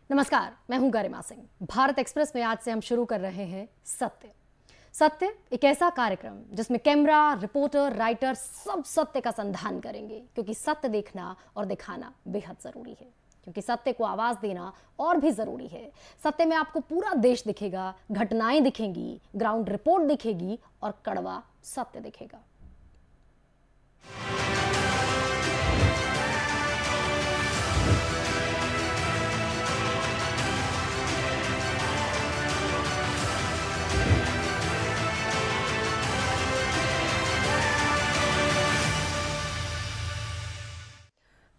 नमस्कार, मैं हूं गरिमा सिंह। भारत एक्सप्रेस में आज से हम शुरू कर रहे हैं सत्य। सत्य एक ऐसा कार्यक्रम जिसमें कैमरा, रिपोर्टर, राइटर सब सत्य का संधान करेंगे, क्योंकि सत्य देखना और दिखाना बेहद जरूरी है, क्योंकि सत्य को आवाज देना और भी जरूरी है। सत्य में आपको पूरा देश दिखेगा, घटनाएं दिखेंगी, ग्राउंड रिपोर्ट दिखेगी और कड़वा सत्य दिखेगा।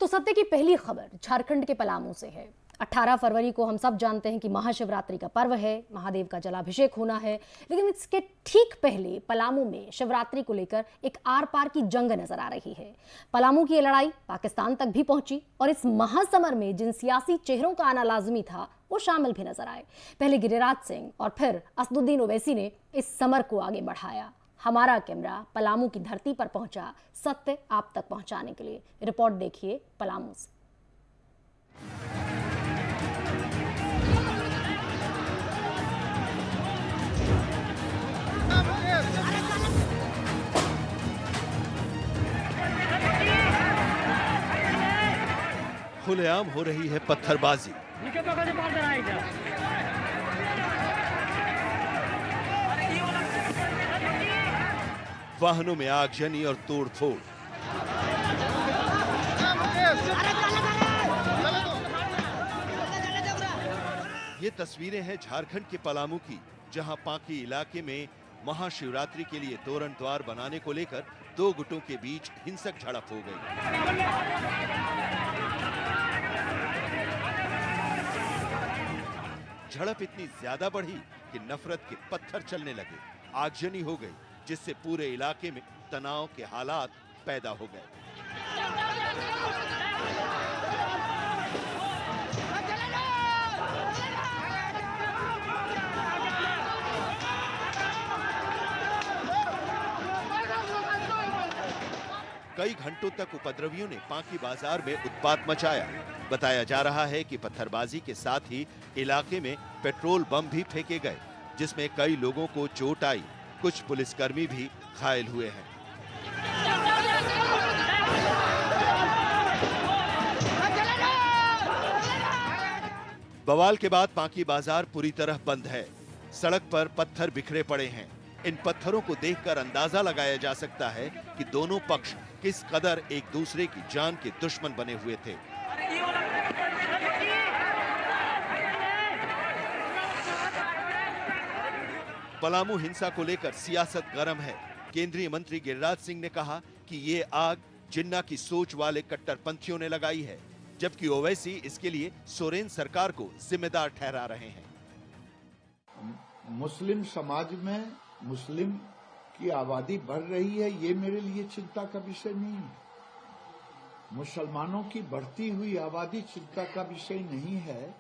तो सत्य की पहली खबर झारखंड के पलामू से है। 18 फरवरी को हम सब जानते हैं कि महाशिवरात्रि का पर्व है, महादेव का जलाभिषेक होना है, लेकिन इसके ठीक पहले पलामू में शिवरात्रि को लेकर एक आर पार की जंग नजर आ रही है। पलामू की ये लड़ाई पाकिस्तान तक भी पहुंची और इस महासमर में जिन सियासी चेहरों का आना लाजमी था वो शामिल भी नजर आए। पहले गिरिराज सिंह और फिर असदुद्दीन ओवैसी ने इस समर को आगे बढ़ाया। हमारा कैमरा पलामू की धरती पर पहुंचा सत्य आप तक पहुंचाने के लिए। रिपोर्ट देखिए पलामू से। खुलेआम हो रही है पत्थरबाजी। वाहनों में आगजनी और तोड़फोड़। ये तस्वीरें हैं झारखंड के पलामू की, जहां पांकी इलाके में महाशिवरात्रि के लिए तोरण द्वार बनाने को लेकर दो गुटों के बीच हिंसक झड़प हो गई। झड़प इतनी ज्यादा बढ़ी कि नफरत के पत्थर चलने लगे, आगजनी हो गई, जिससे पूरे इलाके में तनाव के हालात पैदा हो गए। कई घंटों तक उपद्रवियों ने पांकी बाजार में उत्पात मचाया। बताया जा रहा है कि पत्थरबाजी के साथ ही इलाके में पेट्रोल बम भी फेंके गए, जिसमें कई लोगों को चोट आई। कुछ पुलिसकर्मी भी घायल हुए हैं। बवाल के बाद पांकी बाजार पूरी तरह बंद है। सड़क पर पत्थर बिखरे पड़े हैं। इन पत्थरों को देखकर अंदाजा लगाया जा सकता है कि दोनों पक्ष किस कदर एक दूसरे की जान के दुश्मन बने हुए थे। पलामू हिंसा को लेकर सियासत गर्म है। केंद्रीय मंत्री गिरिराज सिंह ने कहा कि ये आग जिन्ना की सोच वाले कट्टरपंथियों ने लगाई है, जबकि ओवैसी इसके लिए सोरेन सरकार को जिम्मेदार ठहरा रहे हैं। मुस्लिम समाज में मुस्लिम की आबादी बढ़ रही है, ये मेरे लिए चिंता का विषय नहीं है। मुसलमानों की बढ़ती हुई आबादी चिंता का विषय नहीं है।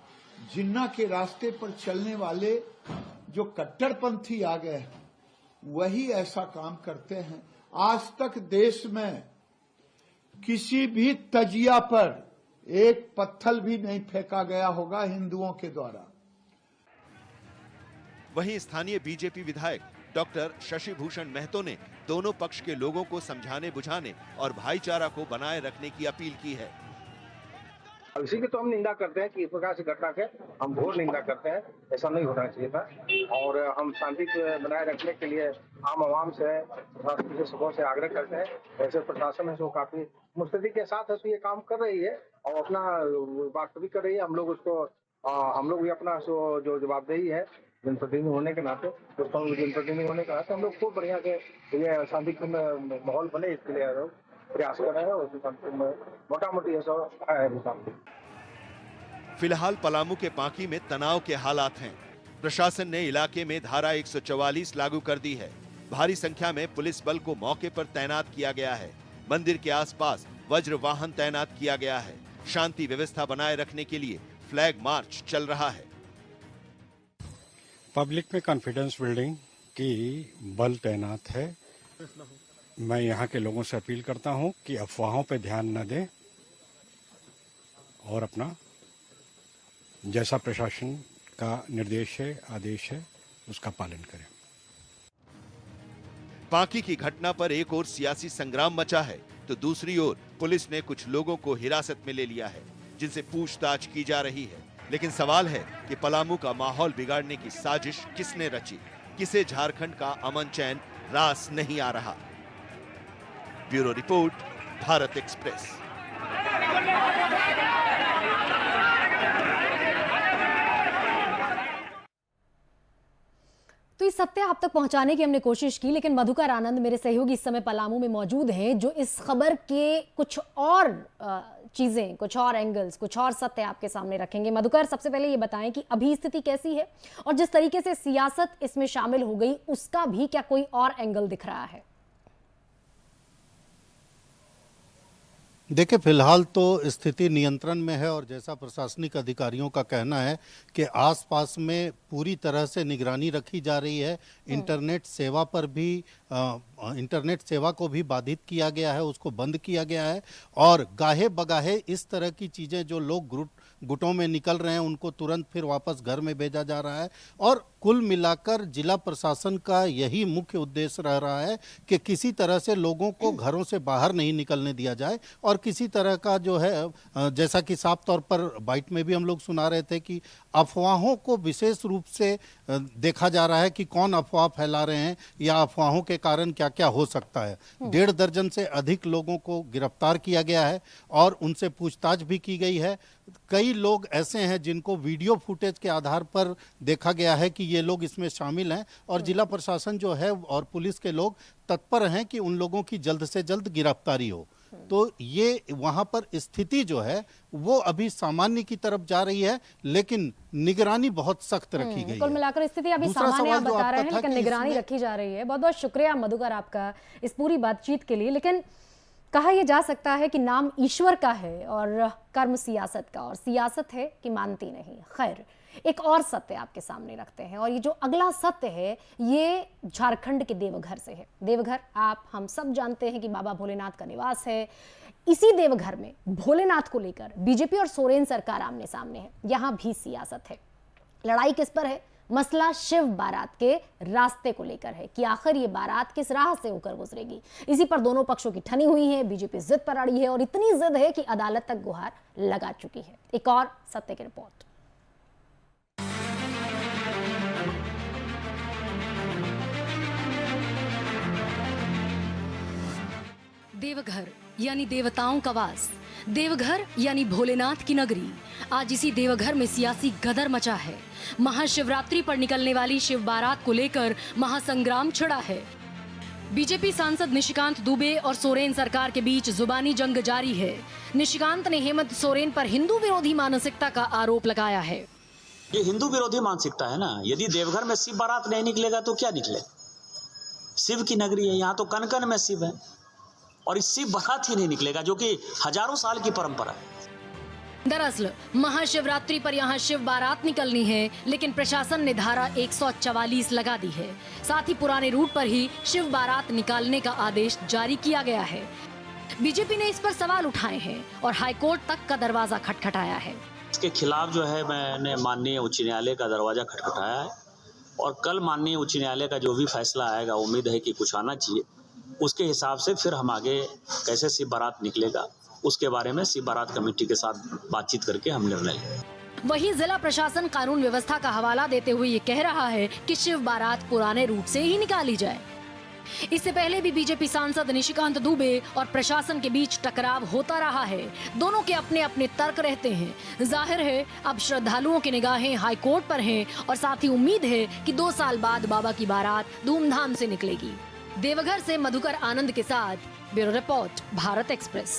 जिन्ना के रास्ते पर चलने वाले जो कट्टरपंथी आ गए हैं वही ऐसा काम करते हैं। आज तक देश में किसी भी तजिया पर एक पत्थर भी नहीं फेंका गया होगा हिंदुओं के द्वारा। वहीं स्थानीय बीजेपी विधायक डॉक्टर शशि भूषण महतो ने दोनों पक्ष के लोगों को समझाने बुझाने और भाईचारा को बनाए रखने की अपील की है। इसी की तो हम निंदा करते हैं कि इस प्रकार से घटना के हम घोर निंदा करते हैं। ऐसा नहीं होना चाहिए था और हम शांति को बनाए रखने के लिए आम आवाम से, प्रशासन के सबों से आग्रह करते हैं। ऐसे प्रशासन है जो काफी मुस्तैदी के साथ है तो ये काम कर रही है और अपना बात भी कर रही है। हम लोग उसको हम लोग भी अपना जो जवाबदेही है जनप्रतिनिधि होने के नाते, जनप्रतिनिधि होने के नाते हम लोग खूब बढ़िया के ये शांतिपूर्ण माहौल बने इसके लिए प्रयास कर रहे हैं और मोटा मोटी ऐसा है। फिलहाल पलामू के पांकी में तनाव के हालात हैं। प्रशासन ने इलाके में धारा 144 लागू कर दी है। भारी संख्या में पुलिस बल को मौके पर तैनात किया गया है। मंदिर के आसपास वज्र वाहन तैनात किया गया है। शांति व्यवस्था बनाए रखने के लिए फ्लैग मार्च चल रहा है। पब्लिक में कॉन्फिडेंस बिल्डिंग की बल तैनात है। मैं यहाँ के लोगों से अपील करता हूँ कि अफवाहों पर ध्यान न दें और अपना जैसा प्रशासन का निर्देश है, आदेश है, उसका पालन करें। पांकी की घटना पर एक ओर सियासी संग्राम मचा है तो दूसरी ओर पुलिस ने कुछ लोगों को हिरासत में ले लिया है जिनसे पूछताछ की जा रही है। लेकिन सवाल है कि पलामू का माहौल बिगाड़ने की साजिश किसने रची, किसे झारखंड का अमन चैन रास नहीं आ रहा। Bureau report, Bharat express. तो इस सत्य आप तक पहुंचाने की हमने कोशिश की, लेकिन मधुकर आनंद मेरे सहयोगी इस समय पलामू में मौजूद हैं जो इस खबर के कुछ और चीजें, कुछ और एंगल्स, कुछ और सत्य आपके सामने रखेंगे। मधुकर, सबसे पहले ये बताएं कि अभी स्थिति कैसी है और जिस तरीके से सियासत इसमें शामिल हो गई उसका भी क्या कोई और एंगल दिख रहा है? देखिए, फिलहाल तो स्थिति नियंत्रण में है और जैसा प्रशासनिक अधिकारियों का कहना है कि आसपास में पूरी तरह से निगरानी रखी जा रही है। इंटरनेट सेवा पर भी इंटरनेट सेवा को भी बाधित किया गया है, उसको बंद किया गया है और गाहे बगाहे इस तरह की चीज़ें जो लोग गुटों में निकल रहे हैं उनको तुरंत फिर वापस घर में भेजा जा रहा है। और कुल मिलाकर जिला प्रशासन का यही मुख्य उद्देश्य रह रहा है कि किसी तरह से लोगों को घरों से बाहर नहीं निकलने दिया जाए और किसी तरह का जो है, जैसा कि साफ तौर पर बाइट में भी हम लोग सुना रहे थे कि अफवाहों को विशेष रूप से देखा जा रहा है कि कौन अफवाह फैला रहे हैं या अफवाहों के कारण क्या क्या हो सकता है। 1.5 दर्जन से अधिक लोगों को गिरफ्तार किया गया है और उनसे पूछताछ भी की गई है। कई लोग ऐसे हैं जिनको वीडियो फुटेज के आधार पर देखा गया है कि ये लोग इसमें शामिल हैं और जिला प्रशासन जो है और पुलिस के लोग तत्पर हैं कि उन लोगों की जल्द से जल्द गिरफ्तारी हो। तो ये वहां पर स्थिति जो है वो अभी सामान्य की तरफ जा रही है, लेकिन निगरानी बहुत सख्त रखी गई है। कुल मिलाकर स्थिति अभी सामान्य आप बता रहे हैं, लेकिन निगरानी रखी जा रही है। बहुत बहुत शुक्रिया मधुकर आपका इस पूरी बातचीत के लिए। लेकिन कहा यह जा सकता है कि नाम ईश्वर का है और कर्म सियासत का, और सियासत है कि मानती नहीं। खैर, एक और सत्य आपके सामने रखते हैं और ये जो अगला सत्य है ये झारखंड के देवघर से है। देवघर आप हम सब जानते हैं कि बाबा भोलेनाथ का निवास है। इसी देवघर में भोलेनाथ को लेकर बीजेपी और सोरेन सरकार आमने सामने है। यहां भी सियासत है। लड़ाई किस पर है? मसला शिव बारात के रास्ते को लेकर है कि आखिर ये बारात किस राह से होकर गुजरेगी। इसी पर दोनों पक्षों की ठनी हुई है। बीजेपी जिद पर अड़ी है और इतनी जिद है कि अदालत तक गुहार लगा चुकी है। एक और सत्य की रिपोर्ट। देवघर यानी देवताओं का वास, देवघर यानी भोलेनाथ की नगरी। आज इसी देवघर में सियासी गदर मचा है। महाशिवरात्रि पर निकलने वाली शिव बारात को लेकर महासंग्राम छिड़ा है। बीजेपी सांसद निशिकांत दुबे और सोरेन सरकार के बीच जुबानी जंग जारी है। निशिकांत ने हेमंत सोरेन पर हिंदू विरोधी मानसिकता का आरोप लगाया है। ये हिंदू विरोधी मानसिकता है ना। यदि देवघर में शिव बारात नहीं निकलेगा तो क्या निकले? शिव की नगरी है, यहाँ तो कन कन में शिव है और इस शिव बारात ही नहीं निकलेगा, जो कि हजारों साल की परंपरा है। दरअसल महाशिवरात्रि पर यहाँ शिव बारात निकलनी है, लेकिन प्रशासन ने धारा 144 लगा दी है। साथ ही पुराने रूट पर ही शिव बारात निकालने का आदेश जारी किया गया है। बीजेपी ने इस पर सवाल उठाए हैं और हाईकोर्ट तक का दरवाजा खटखटाया है। इसके खिलाफ जो है मैंने माननीय उच्च न्यायालय का दरवाजा खटखटाया है और कल माननीय उच्च न्यायालय का जो भी फैसला आएगा, उम्मीद है कि कुछ आना चाहिए, उसके हिसाब से फिर हम आगे कैसे शिव बारात निकलेगा उसके बारे में शिव बारात कमेटी के साथ बातचीत करके हम निर्णय लेंगे। वहीं जिला प्रशासन कानून व्यवस्था का हवाला देते हुए ये कह रहा है कि शिव बारात पुराने रूट से ही निकाली जाए। इससे पहले भी बीजेपी सांसद निशिकांत दुबे और प्रशासन के बीच टकराव होता रहा है। दोनों के अपने अपने तर्क रहते हैं। जाहिर है अब श्रद्धालुओं की निगाहें हाईकोर्ट पर हैं और साथ ही उम्मीद है कि 2 साल बाद बाबा की बारात धूमधाम से निकलेगी। देवघर से मधुकर आनंद के साथ ब्यूरो रिपोर्ट, भारत एक्सप्रेस।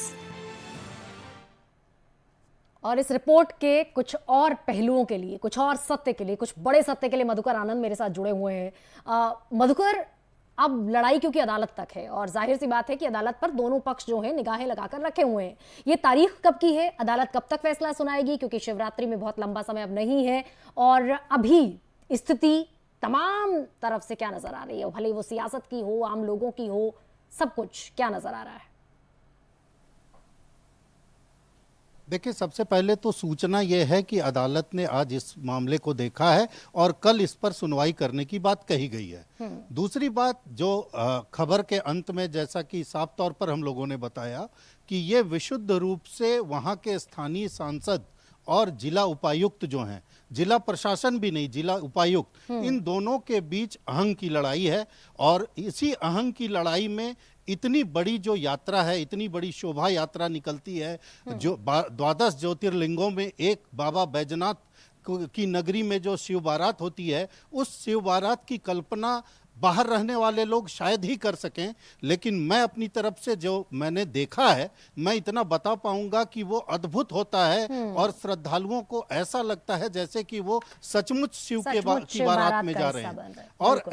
और इस रिपोर्ट के कुछ और पहलुओं के लिए, कुछ और सत्य के लिए, कुछ बड़े सत्य के लिए मधुकर आनंद मेरे साथ जुड़े हुए हैं। मधुकर, अब लड़ाई क्योंकि अदालत तक है और जाहिर सी बात है कि अदालत पर दोनों पक्ष जो हैं निगाहें लगाकर रखे हुए हैं। ये तारीख कब की है? अदालत कब तक फैसला सुनाएगी? क्योंकि शिवरात्रि में बहुत लंबा समय अब नहीं है और अभी स्थिति तमाम तरफ से क्या नजर आ रही है? भले वो सियासत की हो, आम लोगों की हो, सब कुछ क्या नजर आ रहा है? देखिए, सबसे पहले तो सूचना यह है कि अदालत ने आज इस मामले को देखा है और कल इस पर सुनवाई करने की बात कही गई है। दूसरी बात, जो खबर के अंत में जैसा कि साफ तौर पर हम लोगों ने बताया कि ये विशुद्ध रूप से वहाँ के स्थानीय सांसद और जिला उपायुक्त जो हैं, जिला प्रशासन भी नहीं, जिला उपायुक्त, इन दोनों के बीच अहंग की लड़ाई है। और इसी अहंग की लड़ाई में इतनी बड़ी जो यात्रा है, इतनी बड़ी शोभा यात्रा निकलती है, जो 12 ज्योतिर्लिंगों में एक बाबा बैजनाथ की नगरी में जो शिव बारात होती है, उस शिव बारात की कल्पना बाहर रहने वाले लोग शायद ही कर सकें। लेकिन मैं अपनी तरफ से जो मैंने देखा है, मैं इतना बता पाऊंगा कि वो अद्भुत होता है और श्रद्धालुओं को ऐसा लगता है जैसे कि वो सचमुच शिव की बारात में जा रहे हैं। और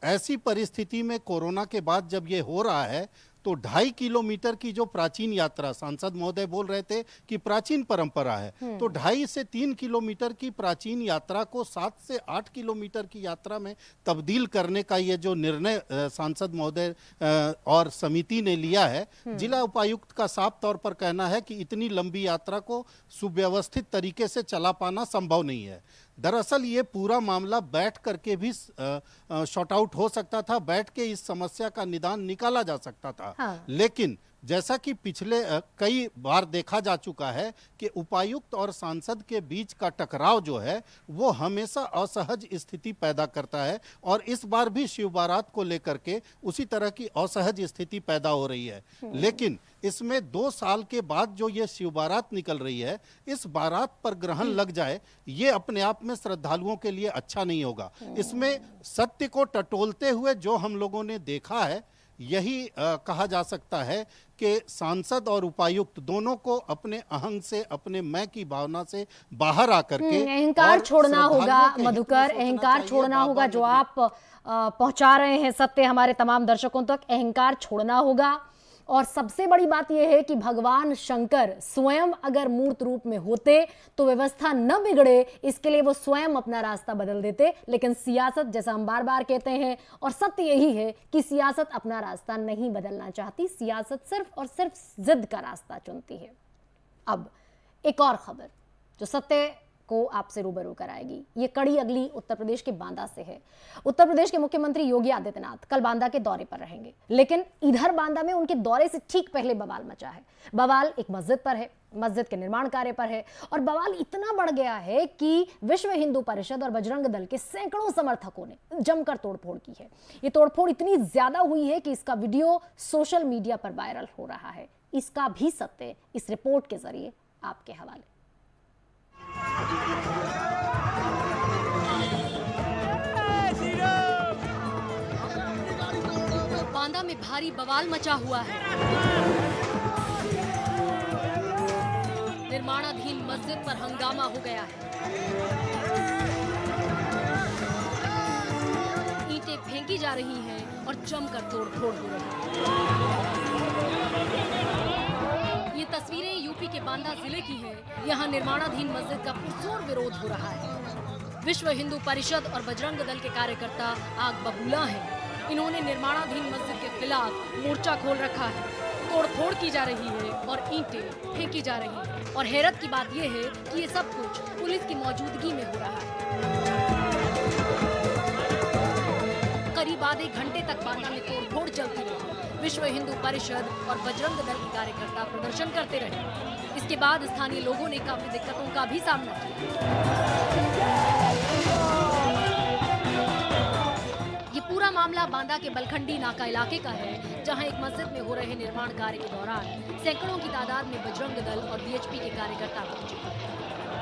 ऐसी परिस्थिति में कोरोना के बाद जब ये हो रहा है, तो 2.5 किलोमीटर की जो प्राचीन यात्रा, सांसद महोदय बोल रहे थे कि प्राचीन परंपरा है, तो 2.5 से 3 किलोमीटर की प्राचीन यात्रा को 7 से 8 किलोमीटर की यात्रा में तब्दील करने का ये जो निर्णय सांसद महोदय और समिति ने लिया है, जिला उपायुक्त का साफ तौर पर कहना है कि इतनी लंबी यात्रा को सुव्यवस्थित तरीके से चला पाना संभव नहीं है। दरअसल ये पूरा मामला बैठ करके भी शॉर्ट आउट हो सकता था, बैठ के इस समस्या का निदान निकाला जा सकता था। हाँ। लेकिन जैसा कि पिछले कई बार देखा जा चुका है कि उपायुक्त और सांसद के बीच का टकराव जो है वो हमेशा असहज स्थिति पैदा करता है, और इस बार भी शिव बारात को लेकर के उसी तरह की असहज स्थिति पैदा हो रही है। लेकिन इसमें 2 साल के बाद जो ये शिव बारात निकल रही है, इस बारात पर ग्रहण लग जाए, ये अपने आप में श्रद्धालुओं के लिए अच्छा नहीं होगा। इसमें सत्य को टटोलते हुए जो हम लोगों ने देखा है, यही कहा जा सकता है कि सांसद और उपायुक्त दोनों को अपने अहंग से, अपने मैं की भावना से बाहर आकर के अहंकार छोड़ना होगा। मधुकर, अहंकार छोड़ना होगा। जो आप पहुंचा रहे हैं सत्य हमारे तमाम दर्शकों तक, अहंकार छोड़ना होगा। और सबसे बड़ी बात यह है कि भगवान शंकर स्वयं अगर मूर्त रूप में होते तो व्यवस्था न बिगड़े, इसके लिए वो स्वयं अपना रास्ता बदल देते। लेकिन सियासत, जैसा हम बार बार कहते हैं, और सत्य यही है कि सियासत अपना रास्ता नहीं बदलना चाहती, सियासत सिर्फ और सिर्फ जिद का रास्ता चुनती है। अब एक और खबर जो सत्य को आपसे रूबरू कराएगी, ये कड़ी अगली उत्तर प्रदेश के बांदा से है। उत्तर प्रदेश के मुख्यमंत्री योगी आदित्यनाथ कल बांदा के दौरे पर रहेंगे, लेकिन इधर बांदा में उनके दौरे से ठीक पहले बवाल मचा है। बवाल एक मस्जिद पर है, मस्जिद के निर्माण कार्य पर है, और बवाल इतना बढ़ गया है कि विश्व हिंदू परिषद और बजरंग दल के सैकड़ों समर्थकों ने जमकर तोड़फोड़ की है। ये तोड़फोड़ इतनी ज्यादा हुई है कि इसका वीडियो सोशल मीडिया पर वायरल हो रहा है। इसका भी सत्य इस रिपोर्ट के जरिए आपके हवाले। बांदा में भारी बवाल मचा हुआ है। निर्माणाधीन मस्जिद पर हंगामा हो गया है। ईंटें फेंकी जा रही हैं और जमकर तोड़फोड़ हो रही है। ये तस्वीरें यूपी के बांदा जिले की हैं। यहाँ निर्माणाधीन मस्जिद का पुरजोर विरोध हो रहा है। विश्व हिंदू परिषद और बजरंग दल के कार्यकर्ता आग बबूला हैं। इन्होंने निर्माणाधीन मस्जिद के खिलाफ मोर्चा खोल रखा है। तोड़फोड़ की जा रही है और ईंटें फेंकी जा रही हैं। और हैरत की बात यह है कि ये सब कुछ पुलिस की मौजूदगी में हो रहा है। करीब आधे घंटे तक बांदा में तोड़फोड़ चलती रही। विश्व हिंदू परिषद और बजरंग दल के कार्यकर्ता प्रदर्शन करते रहे। इसके बाद स्थानीय लोगों ने काफी दिक्कतों का भी सामना किया। ये पूरा मामला बांदा के बलखंडी नाका इलाके का है, जहां एक मस्जिद में हो रहे निर्माण कार्य के दौरान सैकड़ों की तादाद में बजरंग दल और बीएचपी के कार्यकर्ता पहुंचे।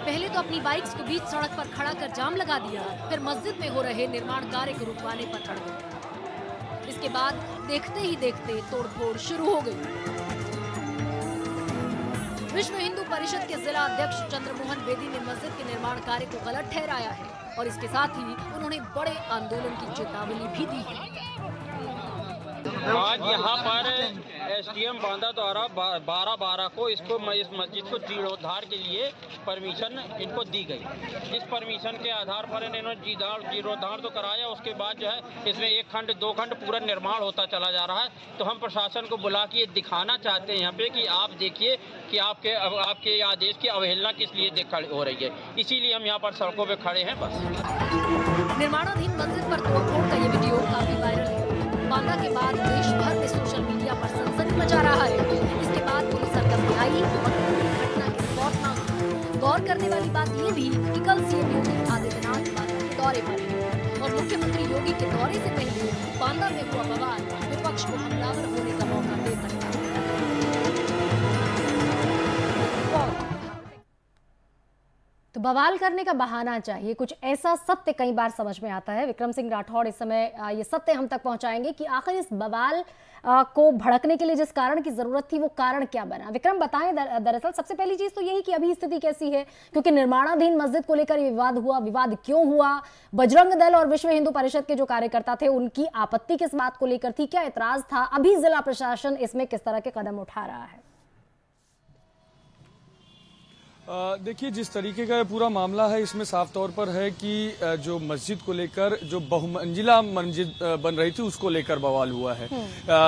पहले तो अपनी बाइक्स को बीच सड़क पर खड़ा कर जाम लगा दिया, फिर मस्जिद में हो रहे निर्माण कार्य को रुकवाने पर अड़ गए। इसके बाद देखते ही देखते तोड़फोड़ शुरू हो गई। विश्व हिंदू परिषद के जिला अध्यक्ष चंद्रमोहन बेदी ने मस्जिद के निर्माण कार्य को गलत ठहराया है और इसके साथ ही उन्होंने बड़े आंदोलन की चेतावनी भी दी है। आज यहाँ पर एसडीएम बांदा द्वारा 12/12 को इसको इस मस्जिद को जीर्णोद्धार के लिए परमिशन इनको दी गई। इस परमिशन के आधार पर इन्होंने जीर्णोद्धार तो कराया, उसके बाद जो है इसमें 1 खंड 2 खंड पूरा निर्माण होता चला जा रहा है। तो हम प्रशासन को बुला के दिखाना चाहते हैं यहाँ पे कि आप देखिए कि आपके आदेश की अवहेलना किस लिए हो रही है, इसीलिए हम यहाँ पर सड़कों पे खड़े हैं। बस निर्माणाधीन मंदिर पर तोड़फोड़ का ये वीडियो काफी वायरल है। बांदा के बाद देश भर में सोशल मीडिया पर सनसनी मचा रहा है। इसके बाद पुलिस हरकत में आई और घटना की रिपोर्ट मांगी। गौर करने वाली बात ये भी कि कल सीएम योगी आदित्यनाथ बांदा के दौरे पर हैं और मुख्यमंत्री योगी के दौरे से पहले बांदा में हुआ बवाल विपक्ष को हमलावर होने का मौका दे सकता है। तो बवाल करने का बहाना चाहिए, कुछ ऐसा सत्य कई बार समझ में आता है। विक्रम सिंह राठौड़ इस समय ये सत्य हम तक पहुंचाएंगे कि आखिर इस बवाल को भड़कने के लिए जिस कारण की जरूरत थी वो कारण क्या बना। विक्रम बताएं। दरअसल सबसे पहली चीज तो यही कि अभी स्थिति कैसी है, क्योंकि निर्माणाधीन मस्जिद को लेकर ये विवाद हुआ। विवाद क्यों हुआ? बजरंग दल और विश्व हिंदू परिषद के जो कार्यकर्ता थे उनकी आपत्ति किस बात को लेकर थी, क्या एतराज था? अभी जिला प्रशासन इसमें किस तरह के कदम उठा रहा है? देखिए, जिस तरीके का पूरा मामला है इसमें साफ तौर पर है कि जो मस्जिद को लेकर जो बहुमंजिला मस्जिद बन रही थी उसको लेकर बवाल हुआ है।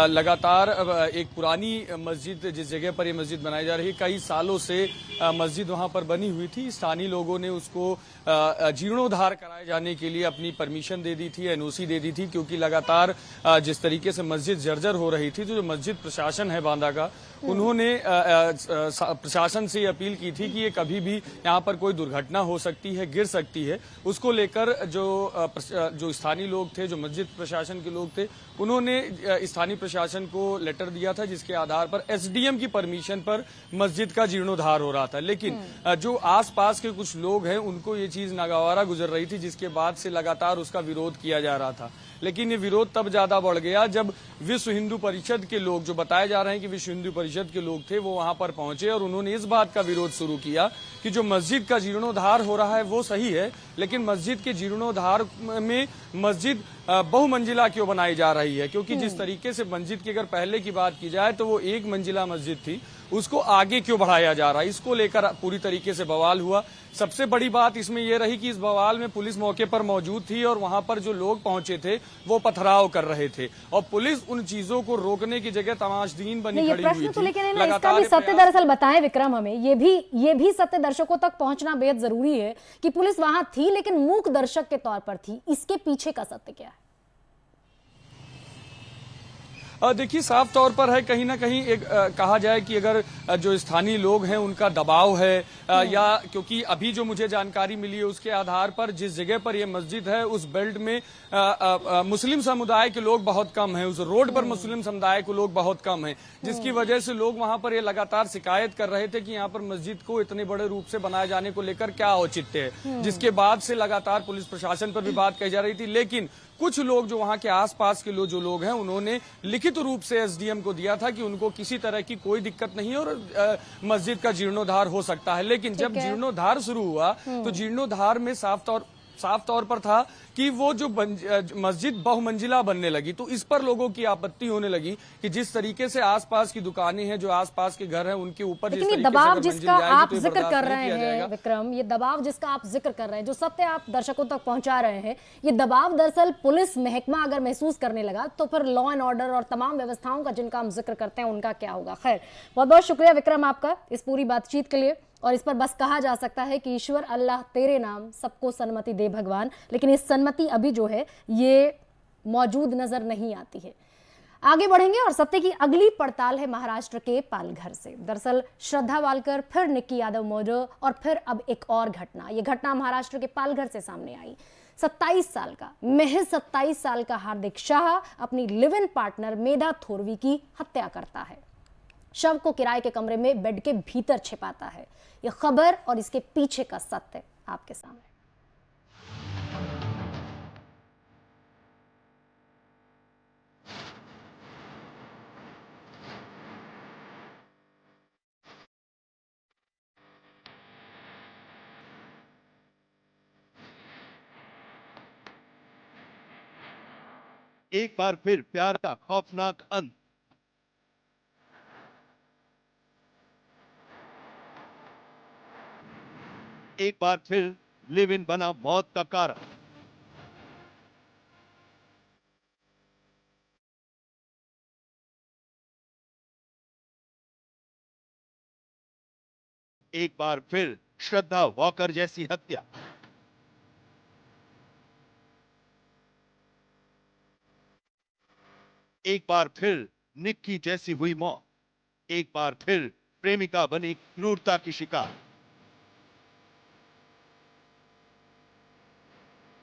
लगातार एक पुरानी मस्जिद, जिस जगह पर ये मस्जिद बनाई जा रही है, कई सालों से मस्जिद वहां पर बनी हुई थी। स्थानीय लोगों ने उसको जीर्णोद्धार कराए जाने के लिए अपनी परमिशन दे दी थी, एनओसी दे दी थी, क्योंकि लगातार जिस तरीके से मस्जिद जर्जर हो रही थी। तो जो मस्जिद प्रशासन है बांदा का, उन्होंने प्रशासन से अपील की थी कि कभी भी यहाँ पर कोई दुर्घटना हो सकती है, गिर सकती है। उसको लेकर जो स्थानीय लोग थे, जो मस्जिद प्रशासन के लोग थे, उन्होंने स्थानीय प्रशासन को लेटर दिया था, जिसके आधार पर एसडीएम की परमिशन पर मस्जिद का जीर्णोद्धार हो रहा था। लेकिन जो आसपास के कुछ लोग हैं उनको ये चीज नागवारा गुजर रही थी, जिसके बाद से लगातार उसका विरोध किया जा रहा था। लेकिन ये विरोध तब ज्यादा बढ़ गया जब विश्व हिंदू परिषद के लोग, जो बताए जा रहे हैं कि विश्व हिंदू परिषद के लोग थे, वो वहां पर पहुंचे और उन्होंने इस बात का विरोध शुरू किया कि जो मस्जिद का जीर्णोद्धार हो रहा है वो सही है, लेकिन मस्जिद के जीर्णोद्धार में मस्जिद बहुमंजिला क्यों बनाई जा रही है? क्योंकि जिस तरीके से मस्जिद की अगर पहले की बात की जाए तो वो 1 मंजिला मस्जिद थी, उसको आगे क्यों बढ़ाया जा रहा है? इसको लेकर पूरी तरीके से बवाल हुआ। सबसे बड़ी बात इसमें यह रही कि इस बवाल में पुलिस मौके पर मौजूद थी और वहां पर जो लोग पहुंचे थे वो पथराव कर रहे थे और पुलिस उन चीजों को रोकने की जगह तमाशबीन बनी खड़ी हुई थी। तो लेकिन इसका भी सत्य दरअसल बताएं विक्रम हमें, ये भी सत्य दर्शकों तक पहुंचना बेहद जरूरी है कि पुलिस वहां थी लेकिन मूक दर्शक के तौर पर थी। इसके पीछे का सत्य क्या है? देखिए, साफ तौर पर है कहीं ना कहीं एक कहा जाए कि अगर जो स्थानीय लोग हैं उनका दबाव है या क्योंकि अभी जो मुझे जानकारी मिली है उसके आधार पर जिस जगह पर यह मस्जिद है उस बेल्ट में मुस्लिम समुदाय के लोग बहुत कम हैं, उस रोड पर मुस्लिम समुदाय के लोग बहुत कम हैं, जिसकी वजह से लोग वहां पर ये लगातार शिकायत कर रहे थे कि यहाँ पर मस्जिद को इतने बड़े रूप से बनाए जाने को लेकर क्या औचित्य है। जिसके बाद से लगातार पुलिस प्रशासन पर भी बात कही जा रही थी। लेकिन कुछ लोग जो वहां के आसपास के जो लोग हैं उन्होंने लिखित रूप से एसडीएम को दिया था कि उनको किसी तरह की कोई दिक्कत नहीं है और मस्जिद का जीर्णोद्धार हो सकता है। लेकिन जब जीर्णोद्धार शुरू हुआ तो जीर्णोद्धार में साफ तौर पर था कि वो जो मस्जिद बहुमंजिला बनने लगी, तो इस पर लोगों की आपत्ति होने लगी कि जिस तरीके से आसपास की दुकानें हैं, जो आसपास के घर हैं, उनके ऊपर जिस तरीके दबाव जिसका आप जिक्र कर रहे हैं विक्रम, ये दबाव जिसका आप जिक्र कर रहे हैं, जो सत्य आप दर्शकों तक पहुंचा रहे हैं, ये दबाव दरअसल पुलिस महकमा अगर महसूस करने लगा तो फिर लॉ एंड ऑर्डर और तमाम व्यवस्थाओं का जिनका हम जिक्र करते हैं उनका क्या होगा। खैर, बहुत बहुत शुक्रिया विक्रम आपका इस पूरी बातचीत के लिए। और इस पर बस कहा जा सकता है कि ईश्वर अल्लाह तेरे नाम सबको सन्मति दे भगवान, लेकिन इस सन्मति अभी जो है ये मौजूद नजर नहीं आती है। आगे बढ़ेंगे और सत्य की अगली पड़ताल है महाराष्ट्र के पालघर से। दरअसल श्रद्धा वालकर, फिर निक्की यादव मर्डर और फिर अब एक और घटना। यह घटना महाराष्ट्र के पालघर से सामने आई। 27 साल का, महज 27 साल का हार्दिक शाह अपनी लिव इन पार्टनर मेधा थोरवी की हत्या करता है। शव को किराए के कमरे में बेड के भीतर छिपाता है। यह खबर और इसके पीछे का सत्य आपके सामने। एक बार फिर प्यार का खौफनाक अंत। एक बार फिर लिव इन बना मौत का कारण। एक बार फिर श्रद्धा वॉकर जैसी हत्या। एक बार फिर निक्की जैसी हुई मौत। एक बार फिर प्रेमिका बनी क्रूरता की शिकार।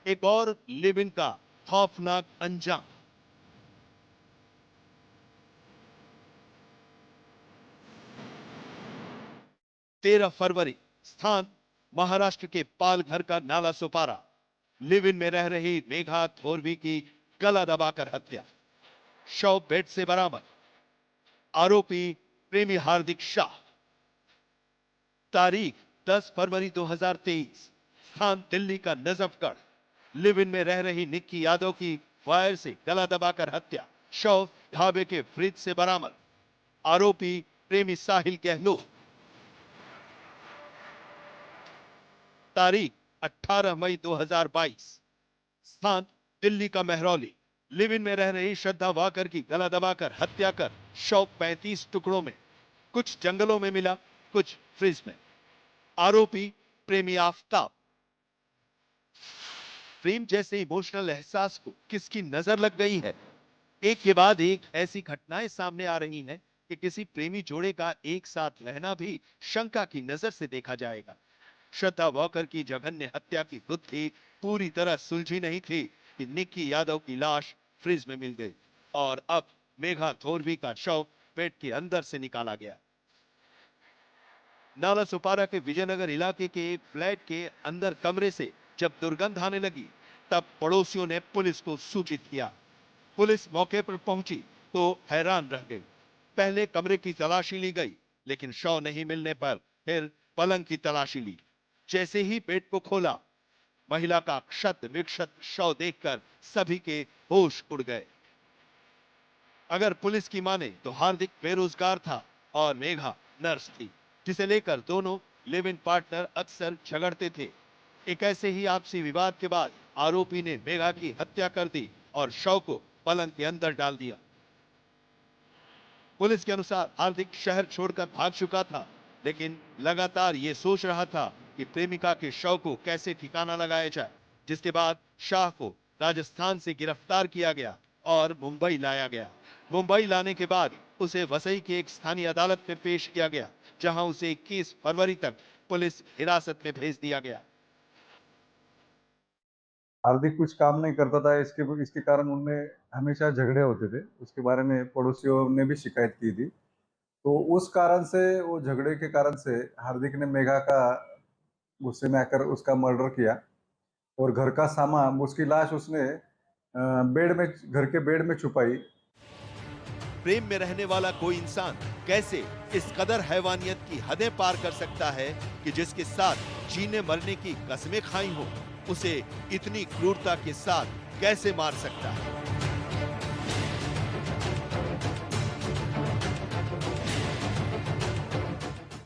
एक और लिव इन का खौफनाक अंजाम। तेरह फरवरी, स्थान महाराष्ट्र के पालघर का नाला सोपारा। लिव इन में रह रही मेघा थोरवी की गला दबाकर हत्या। शव बेड से बरामद। आरोपी प्रेमी हार्दिक शाह। तारीख 10 फरवरी 2023, स्थान दिल्ली का नजफगढ़। लिव इन में रह रही निक्की यादव की फायर से गला दबाकर हत्या। शव ढाबे के फ्रिज से बरामद। आरोपी प्रेमी साहिल गहलोत। तारीख 18 मई 2022, स्थान दिल्ली का मेहरौली। लिव इन में रह रही श्रद्धा वाकर की गला दबाकर हत्या कर शव 35 टुकड़ों में, कुछ जंगलों में मिला, कुछ फ्रिज में। आरोपी प्रेमी आफ्ताब। प्रेम जैसे इमोशनल एहसास को किसकी नजर लग गई है? एक के बाद एक ऐसी घटनाएं सामने आ रही हैं कि किसी प्रेमी जोड़े का एक साथ रहना भी शंका की नजर से देखा जाएगा। श्रद्धा वॉकर की जघन्य हत्या की गुत्थी पूरी तरह सुलझी नहीं थी कि निक्की यादव की लाश फ्रिज में मिल गई और अब मेघा थोरवी का शव पेट के अंदर से निकाला गया। नाला सुपारा के विजयनगर इलाके के एक फ्लैट के अंदर कमरे से जब दुर्गंध आने लगी, तब पड़ोसियों ने पुलिस को सूचित किया। पुलिस मौके पर पहुंची तो हैरान रह गई। पहले कमरे की तलाशी ली गई, लेकिन शव नहीं मिलने पर फिर पलंग की तलाशी ली। जैसे ही पेट को खोला, महिला का क्षत विक्षत शव देखकर सभी के होश उड़ गए। अगर पुलिस की माने तो हार्दिक बेरोजगार था और मेघा नर्स थी, जिसे लेकर दोनों लिव इन पार्टनर अक्सर झगड़ते थे। एक ऐसे ही आपसी विवाद के बाद आरोपी ने मेघा की हत्या कर दी और शव को पलंग के अंदर डाल दिया। पुलिस के अनुसार हार्दिक शहर छोड़कर भाग चुका था, लेकिन लगातार ये सोच रहा था कि प्रेमिका के शव को कैसे ठिकाना लगाया जाए, जिसके बाद शाह को राजस्थान से गिरफ्तार किया गया और मुंबई लाया गया। मुंबई लाने के बाद उसे वसई की एक स्थानीय अदालत में पेश किया गया, जहां उसे 21 फरवरी तक पुलिस हिरासत में भेज दिया गया। हार्दिक कुछ काम नहीं करता था, इसके कारण उनमें हमेशा झगड़े होते थे। उसके बारे में पड़ोसियों ने भी शिकायत की थी। तो उस कारण से, वो झगड़े के कारण से हार्दिक ने मेघा का गुस्से में आकर उसका मर्डर किया और घर का सामान, उसकी लाश उसने घर के बेड में छुपाई। प्रेम में रहने वाला कोई इंसान कैसे इस कदर हैवानियत की हदें पार कर सकता है कि जिसके साथ जीने मरने की कसमें खाई हो, उसे इतनी क्रूरता के साथ कैसे मार सकता है?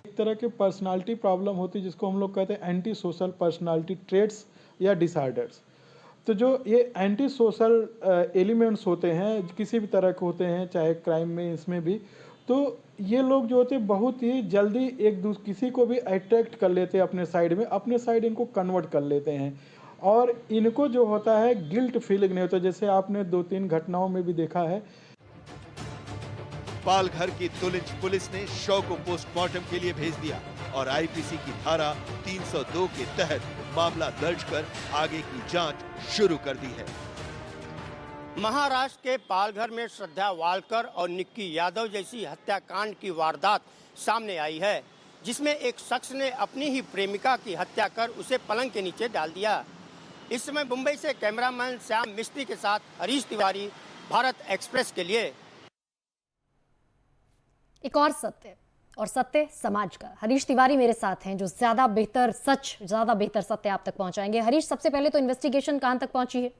एक तरह के पर्सनालिटी प्रॉब्लम होती है जिसको हम लोग कहते हैं एंटी सोशल पर्सनालिटी ट्रेट्स या डिसऑर्डर्स। तो जो ये एंटी सोशल एलिमेंट्स होते हैं, किसी भी तरह के होते हैं, चाहे क्राइम में, इसमें भी, तो ये लोग जो होते हैं बहुत ही जल्दी किसी को भी अट्रैक्ट कर लेते हैं अपने साइड में, अपने साइड इनको कन्वर्ट कर लेते हैं और इनको जो होता है गिल्ट फीलिंग नहीं होता, जैसे आपने 2-3 घटनाओं में भी देखा है। पालघर की तुलिंज पुलिस ने शव को पोस्टमार्टम के लिए भेज दिया और आईपीसी की धारा 302 के तहत मामला दर्ज कर आगे की जांच शुरू कर दी है। महाराष्ट्र के पालघर में श्रद्धा वालकर और निक्की यादव जैसी हत्याकांड की वारदात सामने आई है, जिसमें एक शख्स ने अपनी ही प्रेमिका की हत्या कर उसे पलंग के नीचे डाल दिया। इस समय मुंबई से कैमरामैन श्याम मिस्त्री के साथ हरीश तिवारी, भारत एक्सप्रेस के लिए। एक और सत्य, और सत्य समाज का। हरीश तिवारी मेरे साथ हैं जो ज्यादा बेहतर सत्य आप तक पहुंचाएंगे। हरीश, सबसे पहले तो इन्वेस्टिगेशन कहां तक पहुंची है?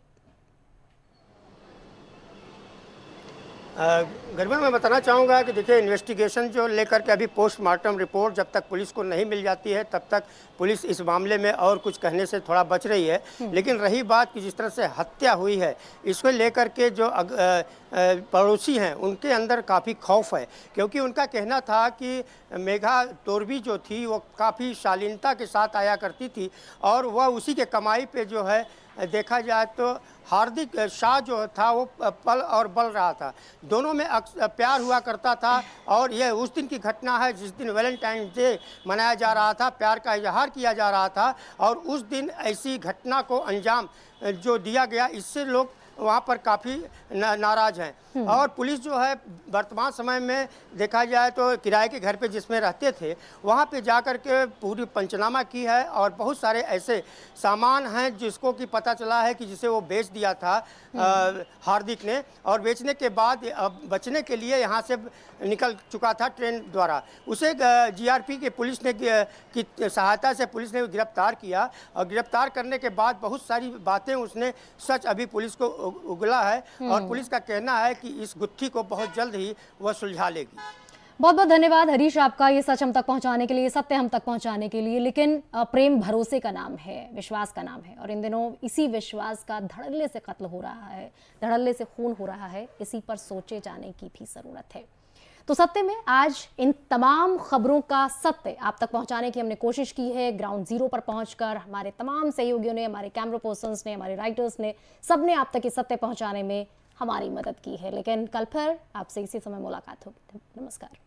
गरिमा, मैं बताना चाहूँगा कि देखिए, इन्वेस्टिगेशन जो लेकर के अभी पोस्टमार्टम रिपोर्ट जब तक पुलिस को नहीं मिल जाती है तब तक पुलिस इस मामले में और कुछ कहने से थोड़ा बच रही है। लेकिन रही बात कि जिस तरह से हत्या हुई है, इसको लेकर के जो पड़ोसी हैं उनके अंदर काफ़ी खौफ है, क्योंकि उनका कहना था कि मेघा तोरबी जो थी वो काफ़ी शालीनता के साथ आया करती थी और वह उसी के कमाई पे जो है देखा जाए तो हार्दिक शाह जो था वो पल और बल रहा था। दोनों में प्यार हुआ करता था और यह उस दिन की घटना है जिस दिन वैलेंटाइन डे मनाया जा रहा था, प्यार का इजहार किया जा रहा था और उस दिन ऐसी घटना को अंजाम जो दिया गया, इससे लोग वहाँ पर काफ़ी नाराज हैं। और पुलिस जो है वर्तमान समय में देखा जाए तो किराए के घर पे जिसमें रहते थे वहाँ पे जाकर के पूरी पंचनामा की है और बहुत सारे ऐसे सामान हैं जिसको कि पता चला है कि जिसे वो बेच दिया था हार्दिक ने, और बेचने के बाद बचने के लिए यहाँ से निकल चुका था ट्रेन द्वारा। उसे जीआरपी के पुलिस ने की सहायता से पुलिस ने गिरफ्तार किया और गिरफ्तार करने के बाद बहुत सारी बातें उसने सच अभी पुलिस को उगला है और पुलिस का कहना है कि इस गुत्थी को बहुत जल्द ही वह सुलझा लेगी। बहुत बहुत धन्यवाद हरीश आपका, ये सच हम तक पहुंचाने के लिए, सत्य हम तक पहुंचाने के लिए। लेकिन प्रेम भरोसे का नाम है, विश्वास का नाम है और इन दिनों इसी विश्वास का धड़ल्ले से कत्ल हो रहा है, धड़ल्ले से खून हो रहा है। इसी पर सोचे जाने की भी जरूरत है। तो सत्य में आज इन तमाम खबरों का सत्य आप तक पहुंचाने की हमने कोशिश की है। ग्राउंड जीरो पर पहुंचकर हमारे तमाम सहयोगियों ने, हमारे कैमरा पर्सन्स ने, हमारे राइटर्स ने, सबने आप तक ये सत्य पहुंचाने में हमारी मदद की है। लेकिन कल फिर आपसे इसी समय मुलाकात होगी। नमस्कार।